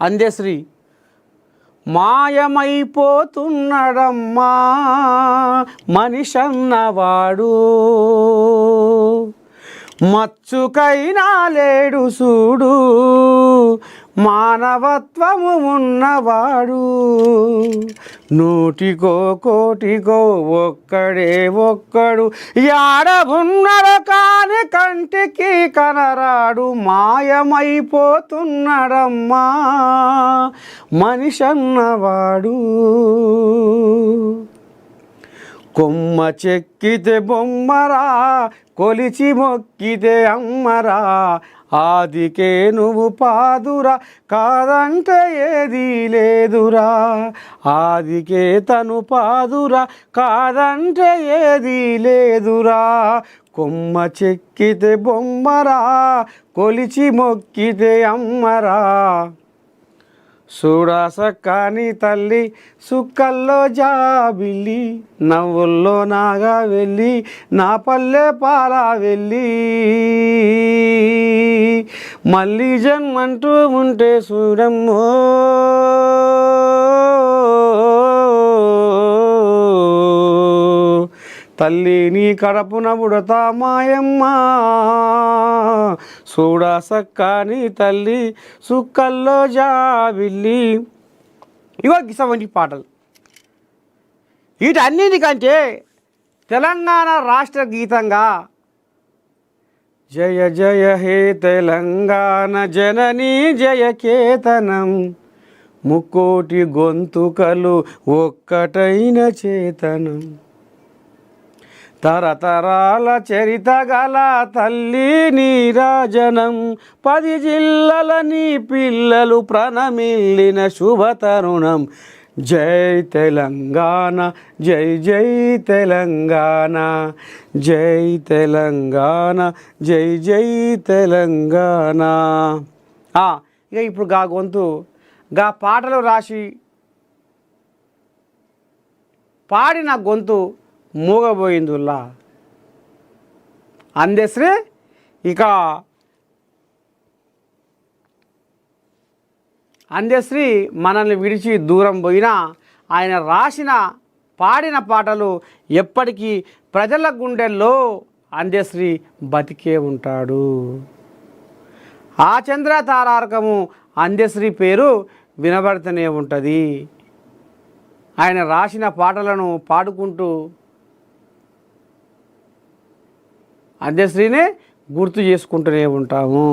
అందశ్రీ మాయమైపోతున్నడమ్మా మనిషన్నవాడు, మచ్చుకైనా లేడు చూడు మానవత్వము ఉన్నవాడు, నూటికో కోటికో ఒక్కడే ఒక్కడు యాడబున్నడు కాని కంటికి కనరాడు, మాయమైపోతున్నడమ్మా మనిషన్నవాడు. కొమ్మ చెక్కితే బొమ్మరా కొలిచి మొక్కితే అమ్మరా, ఆదికే నువ్వు పాదురా కాదంటే ఏదీ లేదురా, ఆదికే తను పాదురా కాదంటే ఏదీ లేదురా, కొమ్మ చెక్కితే బొమ్మరా కొలిచి మొక్కితే అమ్మరా. చూడాసక్కాని తల్లి సుక్కల్లో జాబిల్లి, నవ్వుల్లో నాగా వెళ్ళి నా పల్లె పాలా వెళ్ళి, మళ్ళీ జన్మంటూ ఉంటే చూడమ్మో తల్లి నీ కడపున పుడతా మాయమ్మ, చూడాసక్కాని తల్లి సుక్కల్లో జాబిల్లి. ఇగో గిసవంటి పాటలు. వీటన్నిటికంటే తెలంగాణ రాష్ట్ర గీతంగా జయ జయ హే తెలంగాణ జననీ జయకేతనం, ముక్కోటి గొంతుకలు ఒక్కటైన చేతనం, తరతరాల చరిత గల తల్లి నీరాజనం, 10 జిల్లల నీ పిల్లలు ప్రణమిల్లిన శుభతరుణం. జై తెలంగాణ జై జై తెలంగాణ, జై తెలంగాణ జై జై తెలంగాణ. ఇక ఇప్పుడు గా గొంతు గా పాటలు రాసి పాడిన గొంతు మూగబోయిందుల్లా అందశ్రీ. ఇక అందశ్రీ మనల్ని విడిచి దూరం పోయినా ఆయన రాసిన పాడిన పాటలు ఎప్పటికీ ప్రజల గుండెల్లో అందశ్రీ బతికే ఉంటాడు. ఆ చంద్ర తారార్కము అందశ్రీ పేరు వినబడుతూనే ఉంటుంది. ఆయన రాసిన పాటలను పాడుకుంటూ అందశ్రీనే గుర్తు చేసుకుంటూనే ఉంటాము.